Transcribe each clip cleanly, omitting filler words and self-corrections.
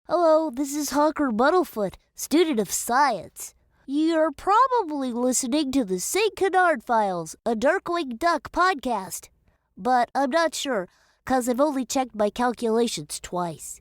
Hello, this is Honker Muddlefoot, student of science. You're probably listening to the St. Canard Files, a Darkwing Duck podcast. But I'm not sure, 'cause I've only checked my calculations twice.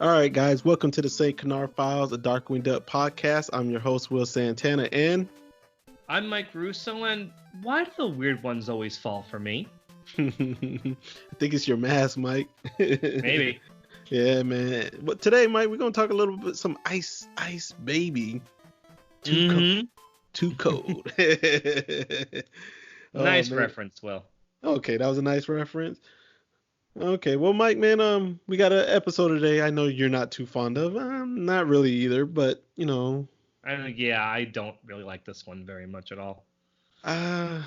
All right, guys, welcome to the St. Canard Files, a Darkwing Duck podcast. I'm your host, Will Santana, and I'm Mike Russo, and why do the weird ones always fall for me? I think it's your mask, Mike. Maybe. Yeah, man. But today, Mike, we're gonna talk a little bit some ice baby. Too cold. Nice reference, Will. Okay, that was a nice reference. Okay, well, Mike, man, we got an episode today. I know you're not too fond of. Not really either, but you know. I don't really like this one very much at all. I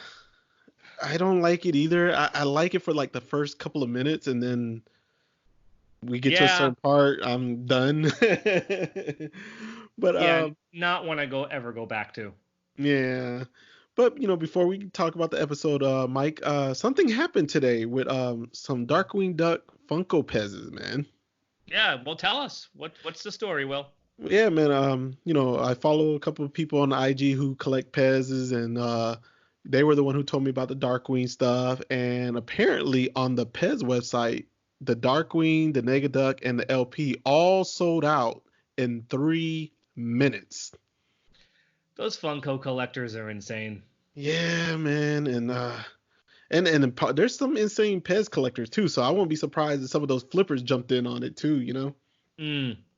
don't like it either. I like it for like the first couple of minutes, and then we get to a certain part, I'm done. But not one I ever go back to. Yeah. But, you know, before we talk about the episode, Mike, something happened today with some Darkwing Duck Funko Pez's, man. Yeah, well, tell us. What's the story, Will? Yeah, man, you know, I follow a couple of people on IG who collect Pez's, and they were the one who told me about the Darkwing stuff. And apparently on the Pez website, the Darkwing, the Negaduck, and the LP all sold out in 3 minutes. Those Funko collectors are insane. Yeah, man, and there's some insane Pez collectors too, so I won't be surprised if some of those flippers jumped in on it too, you know?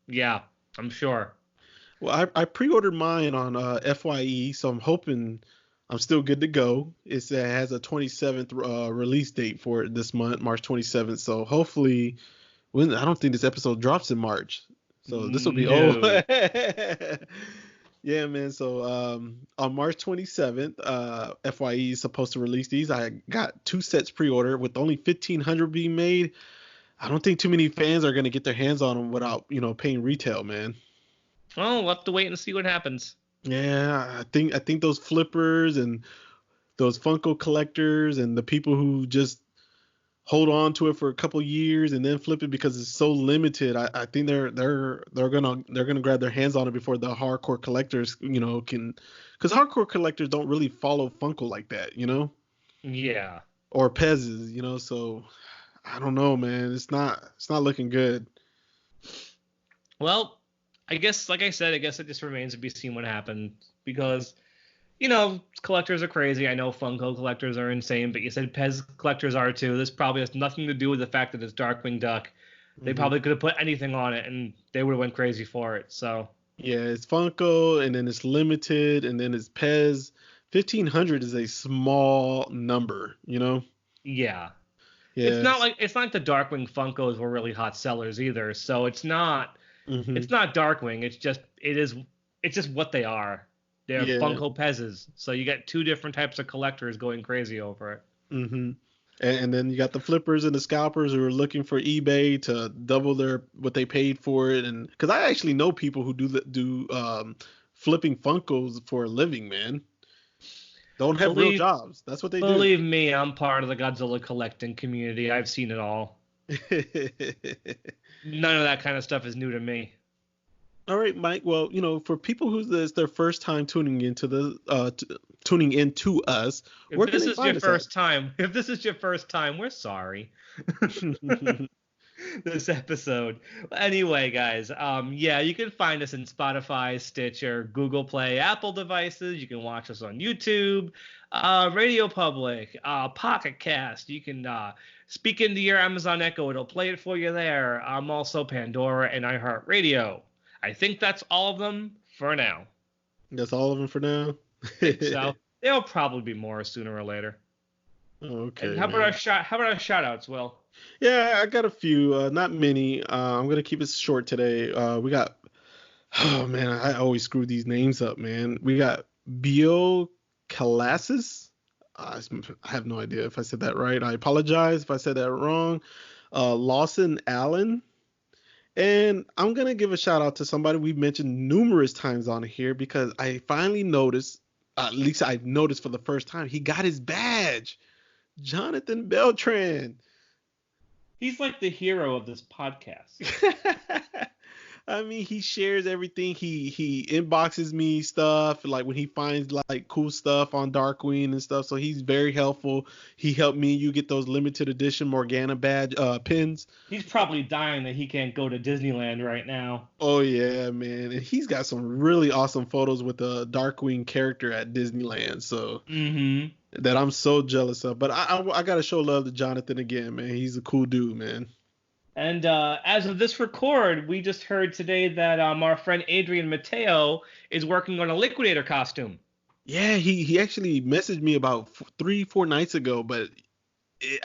Yeah, I'm sure. Well, I pre-ordered mine on FYE, so I'm hoping I'm still good to go. It has a 27th release date for it this month, March 27th, so hopefully, I don't think this episode drops in March, so this will be old. Yeah, man. So on March 27th, FYE is supposed to release these. I got 2 sets pre-ordered with only 1,500 being made. I don't think too many fans are going to get their hands on them without, you know, paying retail, man. Well, we'll have to wait and see what happens. Yeah, I think those flippers and those Funko collectors and the people who just hold on to it for a couple years and then flip it because it's so limited. I think they're gonna grab their hands on it before the hardcore collectors, you know, can, because hardcore collectors don't really follow Funko like that, you know. Yeah. Or Pez's, you know. So I don't know, man. It's not looking good. Well, I guess, like I said, it just remains to be seen what happens because, you know, collectors are crazy. I know Funko collectors are insane, but you said Pez collectors are too. This probably has nothing to do with the fact that it's Darkwing Duck. They probably could have put anything on it, and they would have went crazy for it. So yeah, it's Funko, and then it's limited, and then it's Pez. 1,500 is a small number, you know. Yeah. Yeah. It's not like the Darkwing Funkos were really hot sellers either. So it's not Darkwing. It's just what they are. They're Funko Pez's. So you got 2 different types of collectors going crazy over it. Mm-hmm. And then you got the flippers and the scalpers who are looking for eBay to double what they paid for it. And because I actually know people who do flipping Funkos for a living, man. Don't have real jobs. That's what they do. Believe me, I'm part of the Godzilla collecting community. I've seen it all. None of that kind of stuff is new to me. All right, Mike. Well, you know, for people who this is their first time tuning into us, if this is your first time, we're sorry. this episode. Anyway, guys, yeah, you can find us in Spotify, Stitcher, Google Play, Apple devices. You can watch us on YouTube, Radio Public, Pocket Cast. You can speak into your Amazon Echo. It'll play it for you there. Also Pandora and iHeartRadio. I think that's all of them for now. That's all of them for now? So there'll probably be more sooner or later. Okay. And how about our shout outs, Will? Yeah, I got a few, not many. I'm gonna keep it short today. We got, oh man, I always screw these names up, man. We got Bio Calassis. I have no idea if I said that right. I apologize if I said that wrong. Lawson Allen. And I'm going to give a shout out to somebody we've mentioned numerous times on here because I finally noticed, at least I noticed for the first time, he got his badge. Jonathan Beltran. He's like the hero of this podcast. I mean, he shares everything. He inboxes me stuff, like when he finds like cool stuff on Darkwing and stuff. So he's very helpful. He helped me. You get those limited edition Morgana badge pins. He's probably dying that he can't go to Disneyland right now. Oh yeah, man. And he's got some really awesome photos with the Darkwing character at Disneyland. So that I'm so jealous of. But I gotta show love to Jonathan again, man. He's a cool dude, man. And as of this record, we just heard today that our friend Adrian Mateo is working on a Liquidator costume. Yeah, he actually messaged me about 3-4 nights ago, but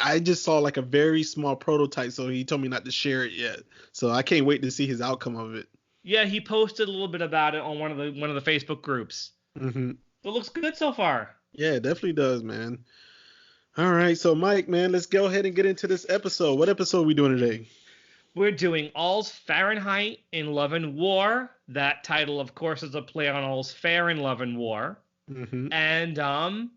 I just saw like a very small prototype, so he told me not to share it yet. So I can't wait to see his outcome of it. Yeah, he posted a little bit about it on one of the Facebook groups. Mm-hmm. It looks good so far. Yeah, it definitely does, man. All right, so Mike, man, let's go ahead and get into this episode. What episode are we doing today? We're doing All's Fahrenheit in Love and War. That title, of course, is a play on All's Fair in Love and War. Mm-hmm. And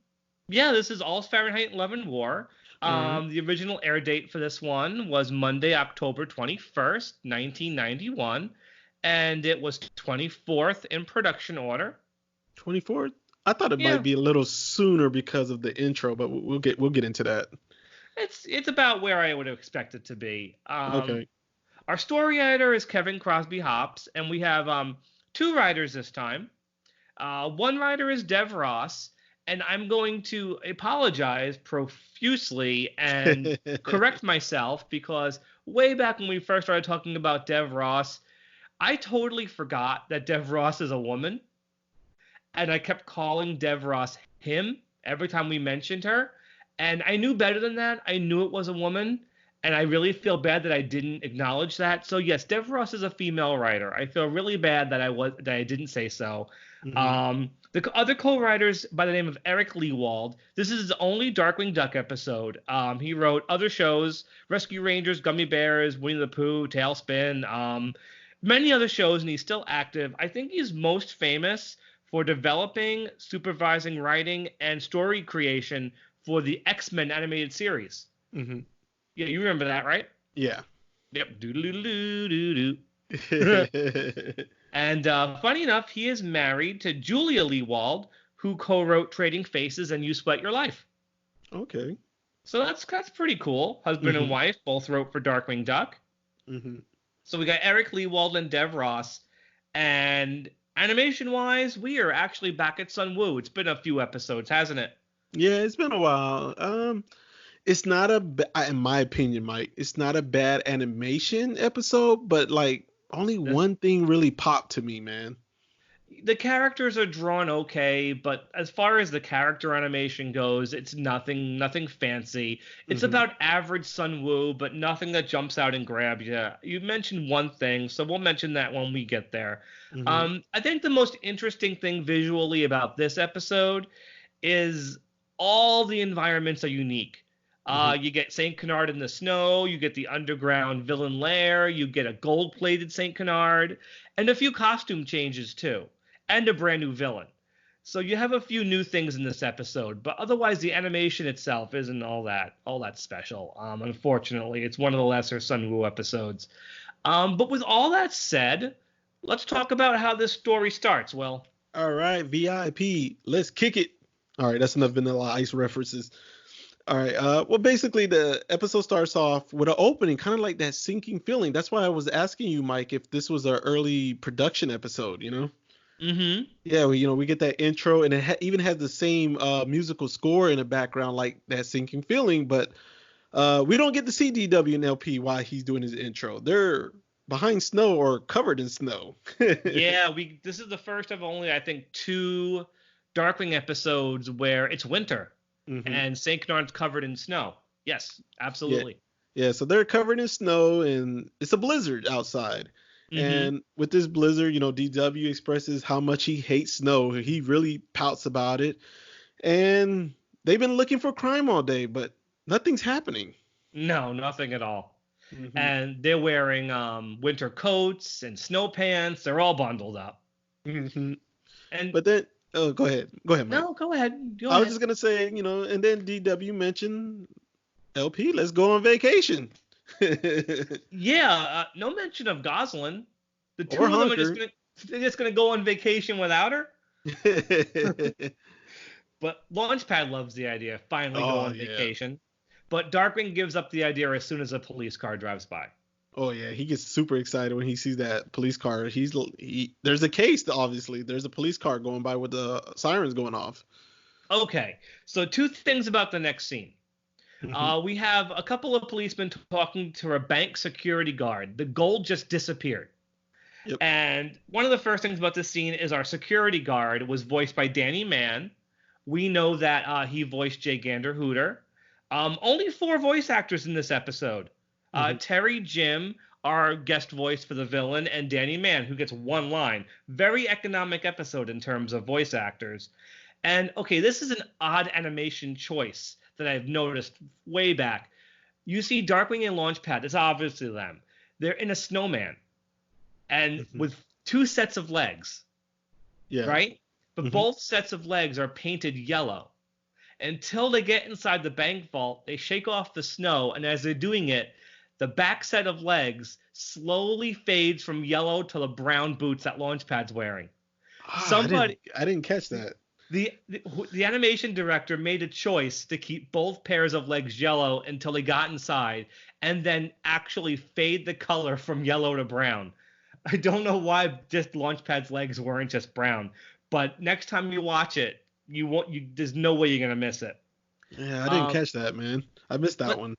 yeah, this is All's Fahrenheit in Love and War. The original air date for this one was Monday, October 21st, 1991, and it was 24th in production order. 24th? I thought it might be a little sooner because of the intro, but we'll get into that. It's about where I would expect it to be. Okay. Our story editor is Kevin Crosby Hops, and we have 2 writers this time. One writer is Dev Ross, and I'm going to apologize profusely and correct myself because way back when we first started talking about Dev Ross, I totally forgot that Dev Ross is a woman, and I kept calling Dev Ross him every time we mentioned her, and I knew better than that. I knew it was a woman. And I really feel bad that I didn't acknowledge that. So yes, Dev Ross is a female writer. I feel really bad that I didn't say so. Mm-hmm. The other co-writers by the name of Eric Lewald. This is his only Darkwing Duck episode. He wrote other shows: Rescue Rangers, Gummy Bears, Winnie the Pooh, Tailspin, many other shows, and he's still active. I think he's most famous for developing, supervising, writing, and story creation for the X-Men animated series. Mm-hmm. Yeah, you remember that, right? Yeah. Yep. Doo-doo-doo-doo-doo. And funny enough, he is married to Julia Lewald, who co-wrote Trading Faces and You Sweat Your Life. Okay. So that's pretty cool. Husband and wife both wrote for Darkwing Duck. Mm-hmm. So we got Eric Lewald and Dev Ross. And animation-wise, we are actually back at Sun Wu. It's been a few episodes, hasn't it? Yeah, it's been a while. It's not in my opinion, Mike, it's not a bad animation episode, but like only one thing really popped to me, man. The characters are drawn okay, but as far as the character animation goes, it's nothing fancy. It's about average Sun Wu, but nothing that jumps out and grabs you. You mentioned one thing, so we'll mention that when we get there. I think the most interesting thing visually about this episode is all the environments are unique. You get St. Canard in the snow, you get the underground villain lair, you get a gold-plated St. Canard, and a few costume changes too, and a brand new villain. So you have a few new things in this episode, but otherwise the animation itself isn't all that special. Unfortunately, it's one of the lesser Sun Wu episodes. But with all that said, let's talk about how this story starts, Will. All right, VIP, let's kick it. All right, that's enough Vanilla Ice references. All right. Well, basically, the episode starts off with an opening, kind of like that sinking feeling. That's why I was asking you, Mike, if this was an early production episode. Mm-hmm. Yeah. We get that intro, and it even has the same musical score in the background, like that sinking feeling. But we don't get to see DW and LP while he's doing his intro. They're behind snow or covered in snow. Yeah, this is the first of only, I think, 2 Darkwing episodes where it's winter and St. Canard's covered in snow. Yes, absolutely. Yeah, so they're covered in snow and it's a blizzard outside. And with this blizzard, DW expresses how much he hates snow. He really pouts about it. And they've been looking for crime all day, but nothing's happening. No, nothing at all. And they're wearing winter coats and snow pants. They're all bundled up. But then, go ahead. Go ahead, Mike. No, go ahead. I was just going to say, and then DW mentioned, LP, let's go on vacation. Yeah, no mention of Goslin. The two of them are just gonna go on vacation without her. But Launchpad loves the idea of finally go on vacation. But Darkwing gives up the idea as soon as a police car drives by. Oh yeah, he gets super excited when he sees that police car. There's a case, obviously. There's a police car going by with the sirens going off. Okay, so 2 things about the next scene. We have a couple of policemen talking to a bank security guard. The gold just disappeared. Yep. And one of the first things about this scene is our security guard was voiced by Danny Mann. We know that he voiced Jay Gander Hooter. Only 4 voice actors in this episode. Terry Jim, our guest voice for the villain, and Danny Mann, who gets 1 line. Very economic episode in terms of voice actors. And, okay, this is an odd animation choice that I've noticed way back. You see Darkwing and Launchpad. It's obviously them. They're in a snowman. And with 2 sets of legs. Yeah. Right? But both sets of legs are painted yellow. Until they get inside the bank vault, they shake off the snow, and as they're doing it, the back set of legs slowly fades from yellow to the brown boots that Launchpad's wearing. I didn't catch that. The animation director made a choice to keep both pairs of legs yellow until they got inside, and then actually fade the color from yellow to brown. I don't know why just Launchpad's legs weren't just brown, but next time you watch it, there's no way you're gonna miss it. Yeah, I didn't catch that, man. I missed that one.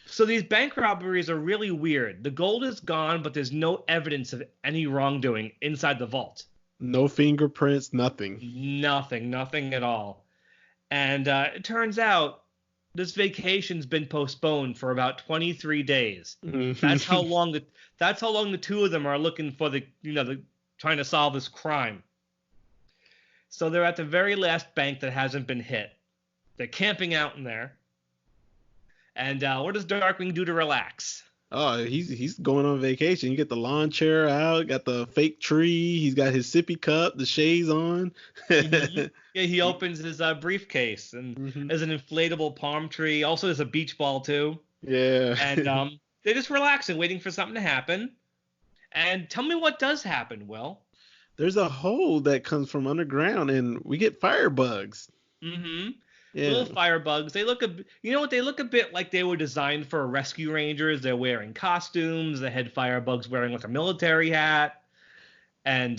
So these bank robberies are really weird. The gold is gone, but there's no evidence of any wrongdoing inside the vault. No fingerprints, nothing. Nothing at all. And it turns out this vacation's been postponed for about 23 days. That's how long the 2 of them are looking for trying to solve this crime. So they're at the very last bank that hasn't been hit. They're camping out in there. And what does Darkwing do to relax? Oh, he's going on vacation. You get the lawn chair out, got the fake tree. He's got his sippy cup, the shades on. Yeah, he opens his briefcase, and there's an inflatable palm tree. Also, there's a beach ball, too. Yeah. And they're just relaxing, waiting for something to happen. And tell me what does happen, Will. There's a hole that comes from underground, and we get firebugs. Yeah. Little firebugs. They look they look a bit like they were designed for rescue rangers. They're wearing costumes. The head firebug's wearing like a military hat. And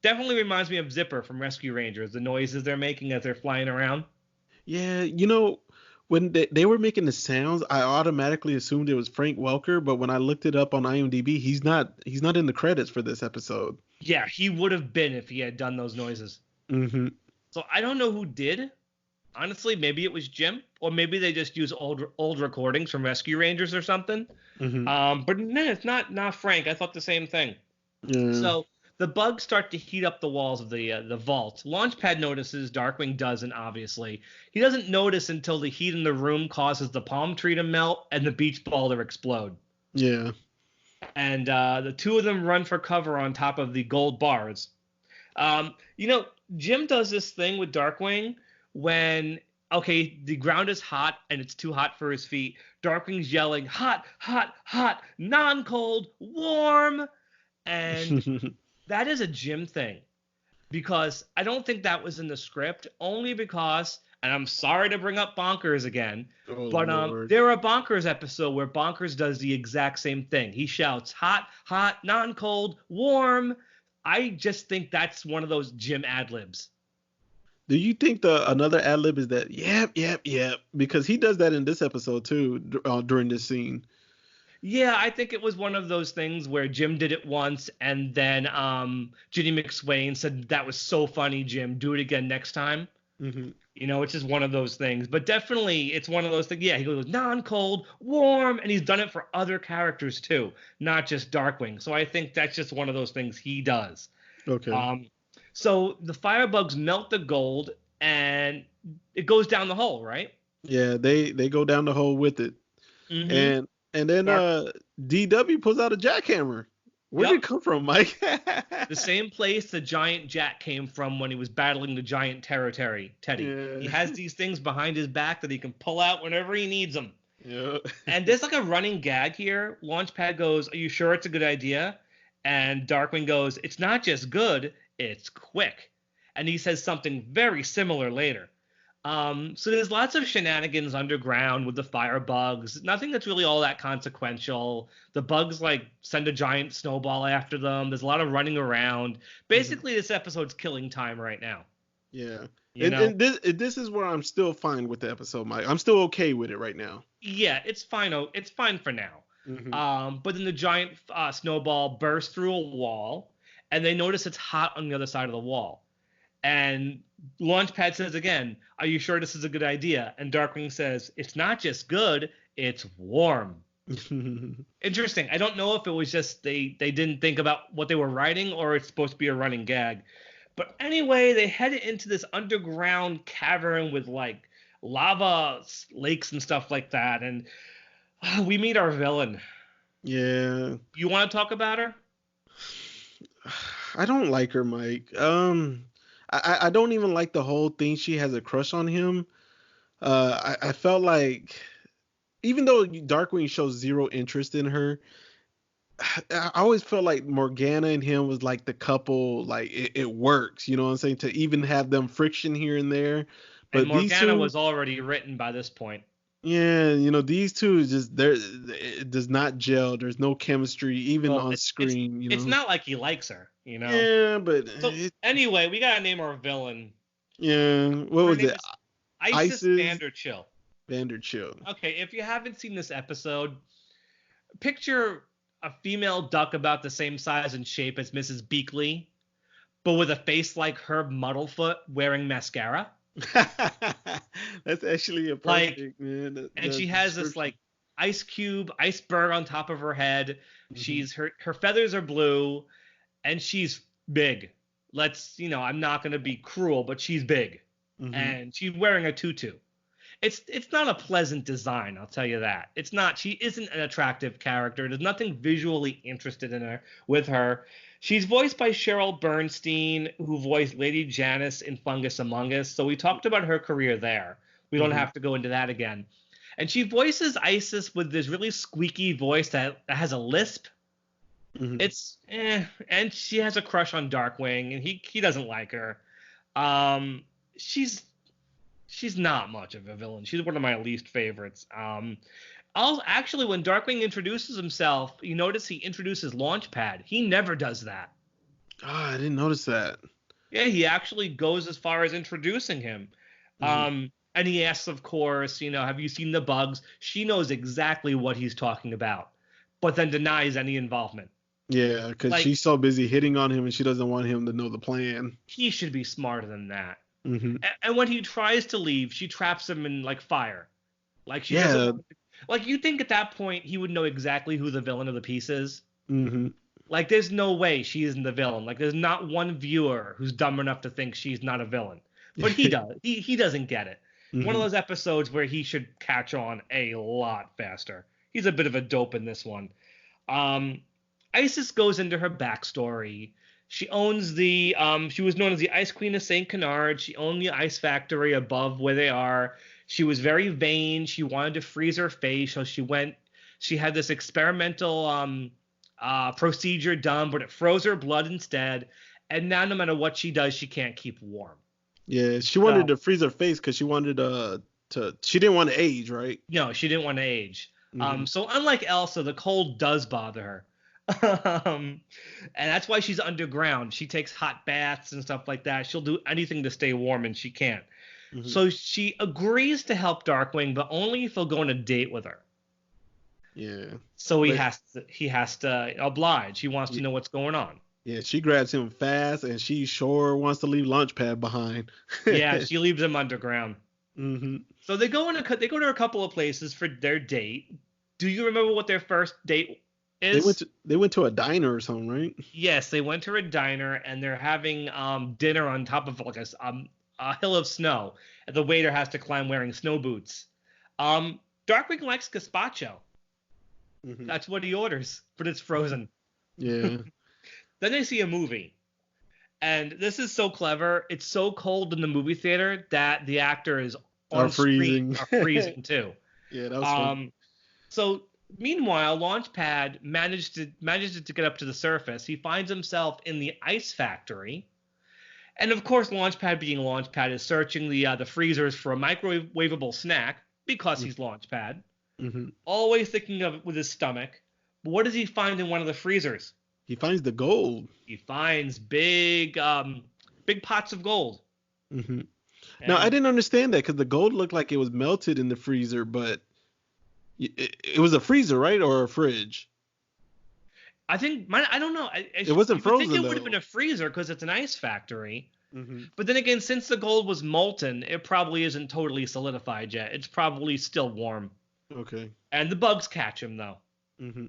definitely reminds me of Zipper from Rescue Rangers, the noises they're making as they're flying around. Yeah, when they were making the sounds, I automatically assumed it was Frank Welker, but when I looked it up on IMDb, he's not in the credits for this episode. Yeah, he would have been if he had done those noises. So I don't know who did. Honestly, maybe it was Jim, or maybe they just use old recordings from Rescue Rangers or something. But no, it's not Frank. I thought the same thing. So the bugs start to heat up the walls of the vault. Launchpad notices, Darkwing doesn't, obviously. He doesn't notice until the heat in the room causes the palm tree to melt and the beach ball to explode. Yeah. And the 2 of them run for cover on top of the gold bars. Jim does this thing with Darkwing when, the ground is hot and it's too hot for his feet. Darkwing's yelling, hot, hot, hot, non-cold, warm. And that is a Jim thing, because I don't think that was in the script, only because And I'm sorry to bring up Bonkers again, but Lord. there are a Bonkers episode where Bonkers does the exact same thing. He shouts, hot, hot, non-cold, warm. I just think that's one of those Jim ad-libs. Do you think another ad lib is that yep, yep, yep? Because he does that in this episode too during this scene. Yeah, I think it was one of those things where Jim did it once, and then Ginny McSwain said, that was so funny, Jim. Do it again next time. Mm-hmm. You know, it's just one of those things. But definitely, it's one of those things. Yeah, he goes non-cold, warm, and he's done it for other characters too, not just Darkwing. So I think that's just one of those things he does. Okay. So the firebugs melt the gold, and it goes down the hole, right? Yeah, they go down the hole with it. Mm-hmm. And then DW pulls out a jackhammer. Where did it come from, Mike? The same place the giant Jack came from when he was battling the giant Teddy. Yeah. He has these things behind his back that he can pull out whenever he needs them. Yeah. And there's like a running gag here. Launchpad goes, "Are you sure it's a good idea?" And Darkwing goes, "It's not just good, it's quick." And he says something very similar later. So there's lots of shenanigans underground with the firebugs. Nothing that's really all that consequential. The bugs like send a giant snowball after them. There's a lot of running around. Basically, This episode's killing time right now. Yeah. And this is where I'm still fine with the episode, Mike. I'm still okay with it right now. Yeah, it's fine. It's fine for now. Mm-hmm. But then the giant snowball bursts through a wall, and they notice it's hot on the other side of the wall. And Launchpad says again, "Are you sure this is a good idea?" And Darkwing says, "It's not just good, it's warm." Interesting. I don't know if it was just they didn't think about what they were writing, or it's supposed to be a running gag. But anyway, they head into this underground cavern with like lava lakes and stuff like that. And we meet our villain. Yeah. You want to talk about her? I don't like her, Mike. I don't even like the whole thing. She has a crush on him. I felt like, even though Darkwing shows zero interest in her, I always felt like Morgana and him was like the couple. Like it works, you know what I'm saying? To even have them friction here and there. But And Morgana these two, was already written by this point. yeah, these two is just it does not gel. There's no chemistry even on screen. It's not like he likes her, Yeah, but so anyway, we gotta name our villain. Yeah, what was it? Isis Vander Chill. Vander Chill. Okay, if you haven't seen this episode, picture a female duck about the same size and shape as Mrs. Beakley, but with a face like Herb Muddlefoot wearing mascara. That's actually a perfect, man. And she has this like iceberg on top of her head. Mm-hmm. Her feathers are blue, and she's big. I'm not gonna be cruel, but she's big, and she's wearing a tutu. It's not a pleasant design, I'll tell you that. It's not. She isn't an attractive character. There's nothing visually interested in her with her. She's voiced by Cheryl Bernstein, who voiced Lady Janice in Fungus Among Us. So we talked about her career there. We don't have to go into that again. And she voices Isis with this really squeaky voice that has a lisp. It's and she has a crush on Darkwing, and he doesn't like her. She's not much of a villain. She's one of my least favorites. Actually, when Darkwing introduces himself, you notice he introduces Launchpad. He never does that. Oh, I didn't notice that. Yeah, he actually goes as far as introducing him. And he asks, of course, have you seen the bugs? She knows exactly what he's talking about, but then denies any involvement. Yeah, because she's so busy hitting on him and she doesn't want him to know the plan. He should be smarter than that. And when he tries to leave, she traps him in fire. You think at that point he would know exactly who the villain of the piece is? There's no way she isn't the villain. There's not one viewer who's dumb enough to think she's not a villain. But he does. He doesn't get it. One of those episodes where he should catch on a lot faster. He's a bit of a dope in this one. Isis goes into her backstory. She owns she was known as the Ice Queen of St. Canard. She owned the ice factory above where they are. She was very vain. She wanted to freeze her face. So she had this experimental procedure done, but it froze her blood instead. And now no matter what she does, she can't keep warm. Yeah, she wanted to freeze her face because she wanted she didn't want to age, right? No, she didn't want to age. Mhm. So unlike Elsa, the cold does bother her. And that's why she's underground. She takes hot baths and stuff like that. She'll do anything to stay warm, and she can't. Mhm. So she agrees to help Darkwing, but only if he'll go on a date with her. Yeah. So But he has to oblige. He wants to know what's going on. yeah, she grabs him fast, and she sure wants to leave Launchpad behind. Yeah, she leaves him underground. Hmm. So they go to a couple of places for their date. Do you remember what their first date is? They went to a diner or something, right? Yes, they went to a diner and they're having dinner on top of like a hill of snow. And the waiter has to climb wearing snow boots. Darkwing likes gazpacho. Hmm. That's what he orders, but it's frozen. Yeah. Then they see a movie. And this is so clever. It's so cold in the movie theater that the actors on freezing. screen are freezing too. Yeah, that was fun. So meanwhile, Launchpad manages to get up to the surface. He finds himself in the ice factory. And of course, Launchpad being Launchpad is searching the freezers for a microwavable snack because he's Launchpad. Hmm. Always thinking of it with his stomach. But what does he find in one of the freezers? He finds the gold. He finds big pots of gold. Hmm. Now, I didn't understand that because the gold looked like it was melted in the freezer, but it was a freezer, right? Or a fridge? I think I don't know. It wasn't frozen, think it though. would have been a freezer because it's an ice factory. Hmm. But then again, since the gold was molten, it probably isn't totally solidified yet. It's probably still warm. Okay. And the bugs catch him though. Hmm.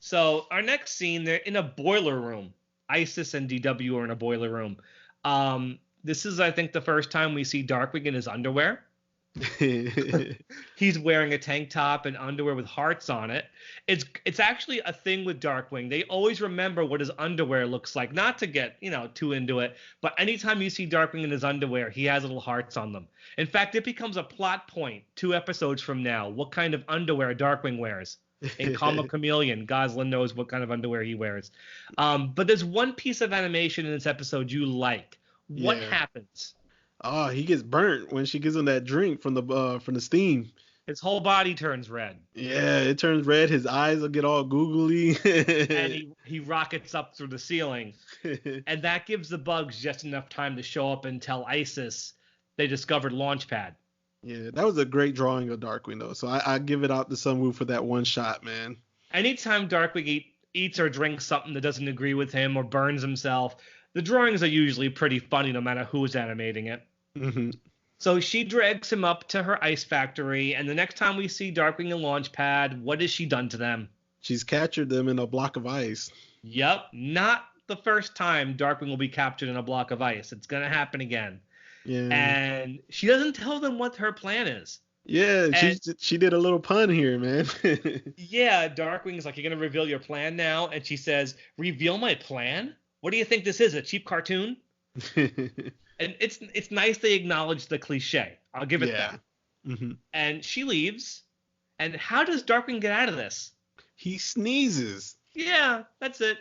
So our next scene, they're in a boiler room. Isis and DW are in a boiler room. This is, I think, the first time we see Darkwing in his underwear. He's wearing a tank top and underwear with hearts on it. It's actually a thing with Darkwing. They always remember what his underwear looks like, not to get too into it, but anytime you see Darkwing in his underwear, he has little hearts on them. In fact, it becomes a plot point 2 episodes from now what kind of underwear Darkwing wears. In Comic Chameleon, Goslin knows what kind of underwear he wears. But there's one piece of animation in this episode you like. What happens? Oh, he gets burnt when she gives him that drink from the steam. His whole body turns red. Yeah, it turns red. His eyes will get all googly. And he rockets up through the ceiling. And that gives the bugs just enough time to show up and tell Isis they discovered Launchpad. Yeah, that was a great drawing of Darkwing, though. So I give it out to Sunwoo for that one shot, man. Anytime Darkwing eats or drinks something that doesn't agree with him or burns himself, the drawings are usually pretty funny no matter who's animating it. Mm-hmm. So she drags him up to her ice factory, and the next time we see Darkwing and Launchpad, what has she done to them? She's captured them in a block of ice. Yep, not the first time Darkwing will be captured in a block of ice. It's going to happen again. Yeah. And she doesn't tell them what her plan is. Yeah, she did a little pun here, man. Yeah, Darkwing's like, you're going to reveal your plan now? And she says, reveal my plan? What do you think this is, a cheap cartoon? And it's nice they acknowledge the cliche. I'll give it that. Mm-hmm. And she leaves. And how does Darkwing get out of this? He sneezes. Yeah, that's it.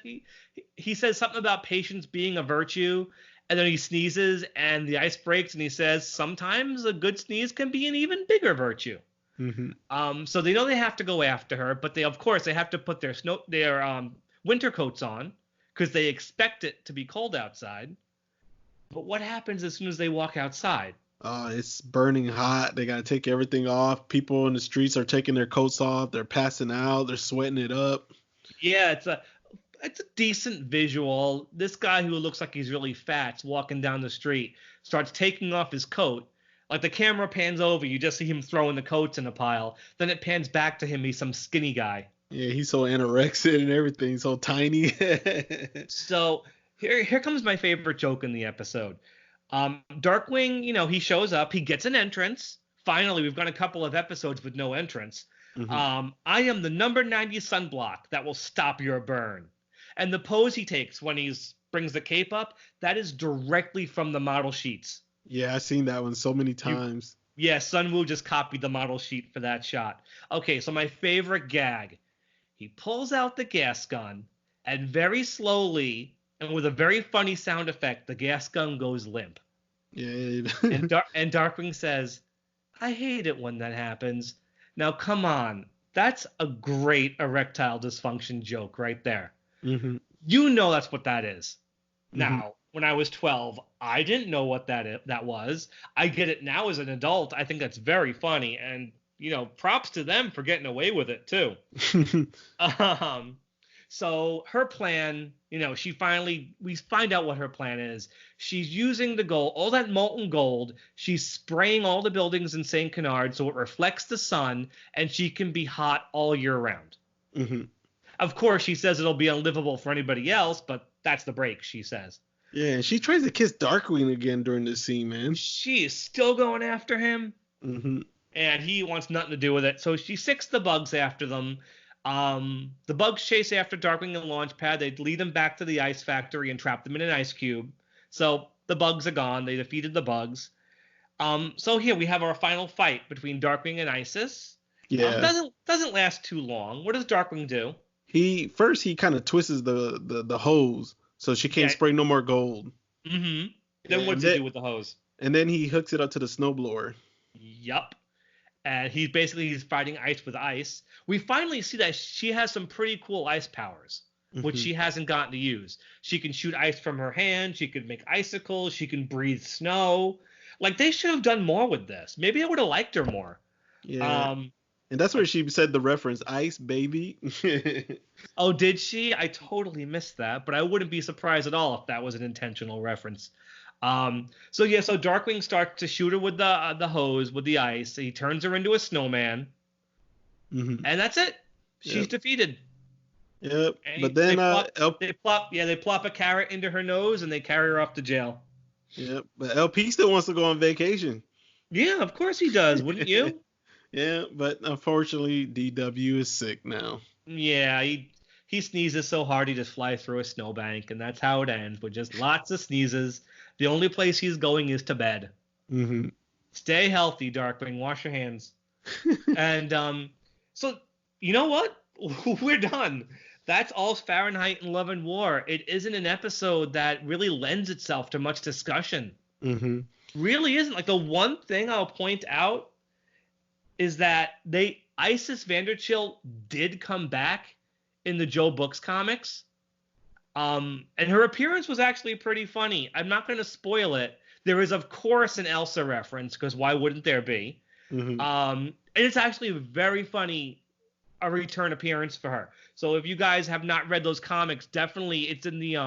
He says something about patience being a virtue, and then he sneezes, and the ice breaks, and he says sometimes a good sneeze can be an even bigger virtue. Mm-hmm. So they know they have to go after her, but they have to put their winter coats on because they expect it to be cold outside. But what happens as soon as they walk outside? It's burning hot. They got to take everything off. People in the streets are taking their coats off. They're passing out. They're sweating it up. Yeah, it's a decent visual. This guy who looks like he's really fat's walking down the street, starts taking off his coat. Like the camera pans over, you just see him throwing the coats in a pile. Then it pans back to him. He's some skinny guy. Yeah, he's so anorexic and everything, so tiny. So here comes my favorite joke in the episode. Darkwing, he shows up. He gets an entrance. Finally, we've got a couple of episodes with no entrance. Mm-hmm. I am the number 90 sunblock that will stop your burn. And the pose he takes when he brings the cape up, that is directly from the model sheets. Yeah, I've seen that one so many times. Yeah, Sunwoo just copied the model sheet for that shot. Okay, so my favorite gag. He pulls out the gas gun, and very slowly, and with a very funny sound effect, the gas gun goes limp. Yeah. And Darkwing says, "I hate it when that happens." Now, come on, that's a great erectile dysfunction joke right there. hmm You know that's what that is. hmm Now, when I was 12, I didn't know what that was. I get it now as an adult. I think that's very funny, and props to them for getting away with it too. Um, so her plan, we find out what her plan is. She's using the gold, all that molten gold. She's spraying all the buildings in St. Canard so it reflects the sun, and she can be hot all year round. hmm Of course, she says it'll be unlivable for anybody else, but that's the break, she says. Yeah, and she tries to kiss Darkwing again during this scene, man. She is still going after him, hmm and he wants nothing to do with it. So she sicks the bugs after them. The bugs chase after Darkwing and Launchpad. They lead them back to the ice factory and trap them in an ice cube. So the bugs are gone. They defeated the bugs. So here we have our final fight between Darkwing and Isis. Yeah. Doesn't last too long. What does Darkwing do? He kind of twists the hose so she can't spray no more gold. Mm-hmm. Then Yeah, what's he do with the hose? And then he hooks it up to the snowblower. Yup. And he's fighting ice with ice. We finally see that she has some pretty cool ice powers, which she hasn't gotten to use. She can shoot ice from her hand. She can make icicles. She can breathe snow. Like, they should have done more with this. Maybe I would have liked her more. Yeah. And that's where she said the reference, ice, baby. Oh, did she? I totally missed that, but I wouldn't be surprised at all if that was an intentional reference. So Darkwing starts to shoot her with the hose, with the ice. He turns her into a snowman, and that's it. She's defeated. Yep. And but then they plop a carrot into her nose and they carry her off to jail. Yep. But LP still wants to go on vacation. Yeah, of course he does. Wouldn't you? Yeah, but unfortunately, DW is sick now. Yeah, he sneezes so hard he just flies through a snowbank, and that's how it ends, with just lots of sneezes. The only place he's going is to bed. Mm-hmm. Stay healthy, Darkwing. Wash your hands. And so you know what? We're done. That's all Fahrenheit and Love and War. It isn't an episode that really lends itself to much discussion. Mm-hmm. Really isn't. Like, the one thing I'll point out is that Isis Vander Chill did come back in the Joe Books comics. And her appearance was actually pretty funny. I'm not going to spoil it. There is, of course, an Elsa reference, because why wouldn't there be? Mm-hmm. And it's actually very funny, a return appearance for her. So if you guys have not read those comics, definitely it's in the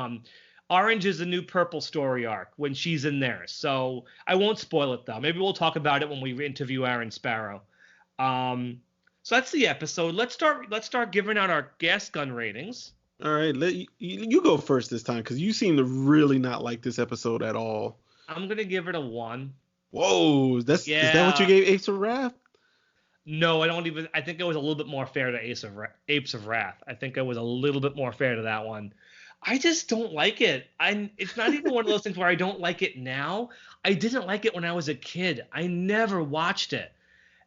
Orange is the New Purple story arc when she's in there. So I won't spoil it, though. Maybe we'll talk about it when we interview Aaron Sparrow. So that's the episode. Let's start giving out our gas gun ratings. All right, you go first this time, because you seem to really not like this episode at all. I'm gonna give it a 1. Whoa, is that what you gave Apes of Wrath? No, I don't even. I think it was a little bit more fair to Apes of Wrath. I think it was a little bit more fair to that one. I just don't like it. It's not even one of those things where I don't like it now. I didn't like it when I was a kid. I never watched it.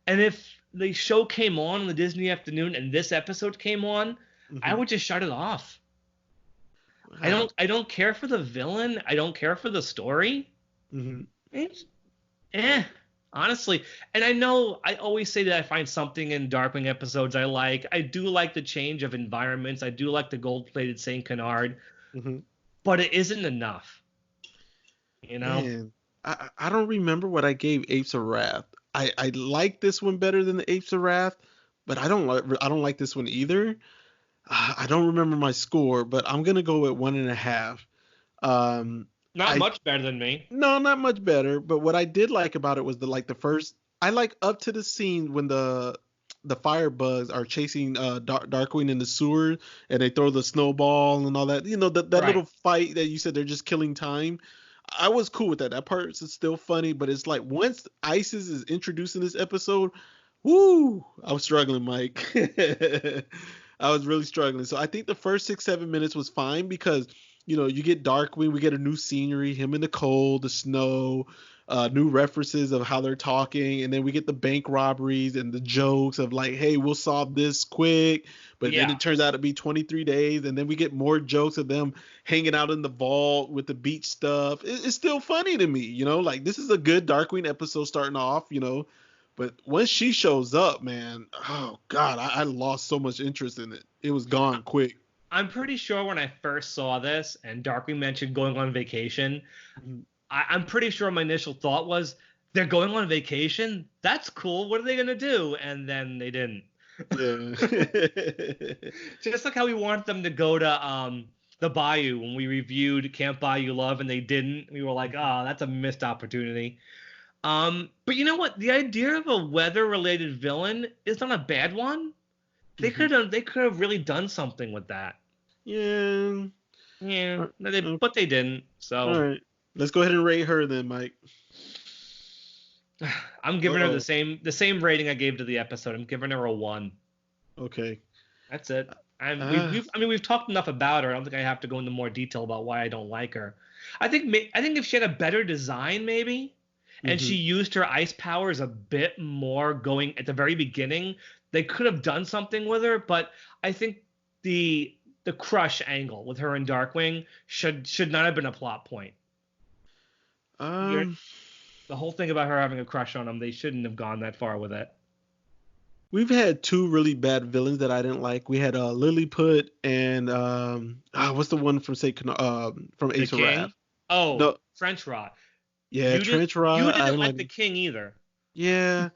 And if the show came on the Disney afternoon and this episode came on, I would just shut it off. Wow. I don't care for the villain. I don't care for the story. Honestly. And I know I always say that I find something in Darkwing episodes I like. I do like the change of environments. I do like the gold-plated St. Canard. But it isn't enough. You know? Man, I don't remember what I gave Apes of Wrath. I like this one better than the Apes of Wrath, but I don't like this one either. I don't remember my score, but I'm gonna go at 1.5. Not much better than me. No, not much better. But what I did like about it was the first. I like up to the scene when the firebugs are chasing Darkwing in the sewer and they throw the snowball and all that. You know, that right. Little fight that you said they're just killing time. I was cool with that. That part is still funny, but it's like once Isis is introduced in this episode, woo! I was struggling, Mike. I was really struggling. So I think the first 6-7 minutes was fine because, you know, you get Darkwing, we get a new scenery, him in the cold, the snow. new references of how they're talking, and then we get the bank robberies and the jokes of like, hey, we'll solve this quick, but then it turns out to be 23 days, and then we get more jokes of them hanging out in the vault with the beach stuff. It's still funny to me, you know, like this is a good Darkwing episode starting off, you know, but once she shows up, man, oh god, I lost so much interest in it. It was gone quick. I'm pretty sure when I first saw this and Darkwing mentioned going on vacation, I'm pretty sure my initial thought was, they're going on vacation? That's cool. What are they going to do? And then they didn't. Yeah. Just like how we wanted them to go to the Bayou when we reviewed Camp Bayou Love and they didn't. We were like, oh, that's a missed opportunity. But you know what? The idea of a weather-related villain is not a bad one. They could have really done something with that. Yeah. Yeah, but they didn't. So. All right. Let's go ahead and rate her then, Mike. I'm giving her the same rating I gave to the episode. I'm giving her a 1. Okay. That's it. We've talked enough about her. I don't think I have to go into more detail about why I don't like her. I think if she had a better design, maybe, and she used her ice powers a bit more going at the very beginning, they could have done something with her. But I think the crush angle with her and Darkwing should not have been a plot point. The whole thing about her having a crush on him, they shouldn't have gone that far with it. We've had 2 really bad villains that I didn't like. We had Lilliput and what's the one from from Ace of Wrath? Oh, no. Trench Rot. Yeah, Trench Rot. You didn't like the King either. Yeah.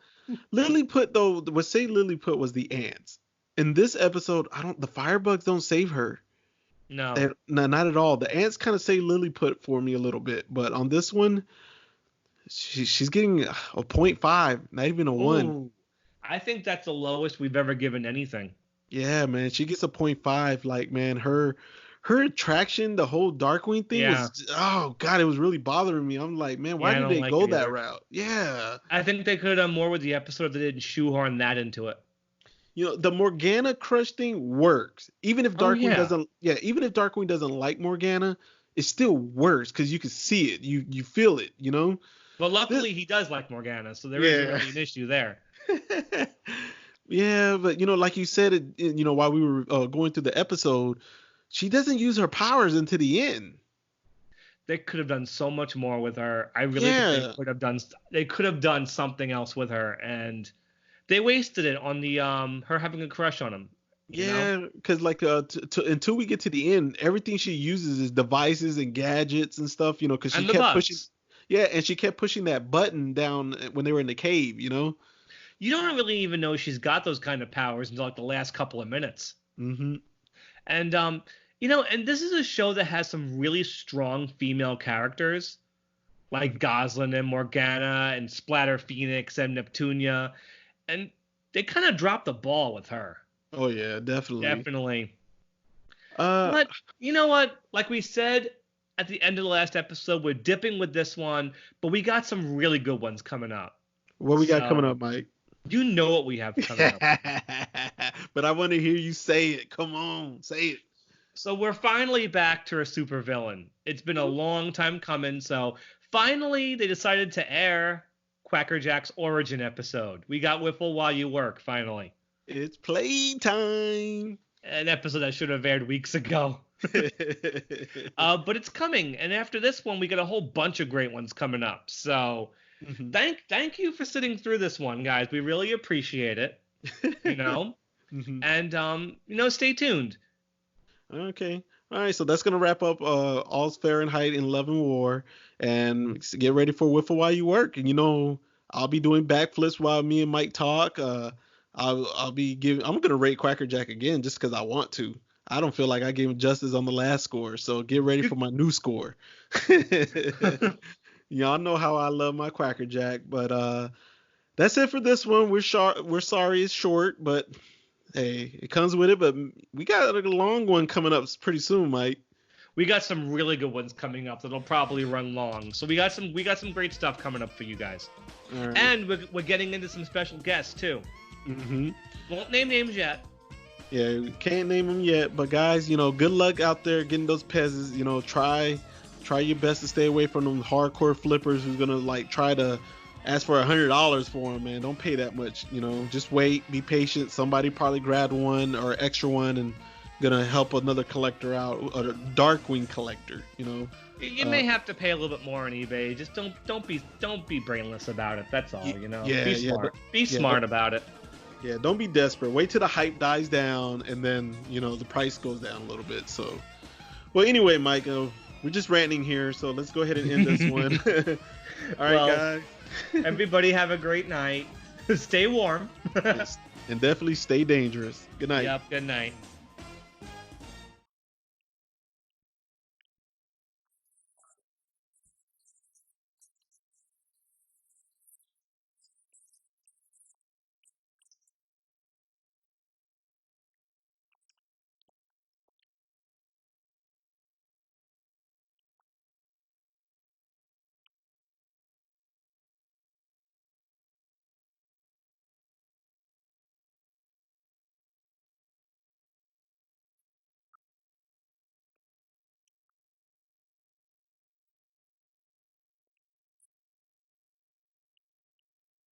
Lilliput though, Lilliput was the ants. In this episode, the firebugs don't save her. No. No, not at all. The ants kind of say Lilliput for me a little bit, but on this one, she's getting a 0.5, not even a 1. I think that's the lowest we've ever given anything. Yeah, man, she gets a 0.5. Like, man, her attraction, the whole Darkwing thing was, oh god, it was really bothering me. I'm like, man, why did they go that route? Yeah. I think they could have done more with the episode if they didn't shoehorn that into it. You know, the Morgana crush thing works. Even if Darkwing doesn't like Morgana, it still works because you can see it. You feel it, you know? Well, luckily he does like Morgana, so there isn't really an issue there. Yeah, but you know, like you said, you know, while we were going through the episode, she doesn't use her powers into the end. They could have done so much more with her. I really think they could have done something else with her, and they wasted it on the her having a crush on him. Yeah, because like until we get to the end, everything she uses is devices and gadgets and stuff. You know, because she kept pushing. Yeah, and she kept pushing that button down when they were in the cave. You know. You don't really even know she's got those kind of powers until like the last couple of minutes. Mm-hmm. And you know, and this is a show that has some really strong female characters, like Goslin and Morgana and Splatter Phoenix and Neptunia, and they kind of dropped the ball with her. Oh yeah, definitely. But you know what? Like we said at the end of the last episode, we're dipping with this one, but we got some really good ones coming up. What we got coming up, Mike? You know what we have coming up. But I want to hear you say it. Come on, say it. So we're finally back to a supervillain. It's been a long time coming, so finally they decided to air Quackerjack's origin episode. We got Whiffle While You Work, finally. It's playtime. An episode that should have aired weeks ago. But it's coming, and after this one, we got a whole bunch of great ones coming up. So thank you for sitting through this one, guys. We really appreciate it. You know, and you know, stay tuned. Okay. All right. So that's gonna wrap up All's Fahrenheit in Love and War, and get ready for Whiffle While You Work. And you know, I'll be doing backflips while me and Mike talk. I'm gonna rate Quackerjack again just because I want to. I don't feel like I gave him justice on the last score, so get ready for my new score. Y'all know how I love my Quackerjack, but that's it for this one. We're sorry it's short, but hey, it comes with it. But we got a long one coming up pretty soon, Mike. We got some really good ones coming up that'll probably run long. So we got some great stuff coming up for you guys. All right. And we're getting into some special guests too. Won't name names yet. Yeah, we can't name them yet, but guys, you know, good luck out there getting those Pez's. You know, try try your best to stay away from them hardcore flippers who's gonna like try to ask for $100 for them, man. Don't pay that much, you know. Just wait, be patient. Somebody probably grabbed one or extra one and gonna help another collector out, or a Darkwing collector, you know. You may have to pay a little bit more on eBay. Just don't be brainless about it. That's all, you know. Yeah, be smart. Be smart about it. Yeah, don't be desperate. Wait till the hype dies down, and then, you know, the price goes down a little bit. So, well, anyway, Mike, we're just ranting here, so let's go ahead and end this one. All right, guys. Everybody have a great night. Stay warm. And definitely stay dangerous. Good night. Yep, good night.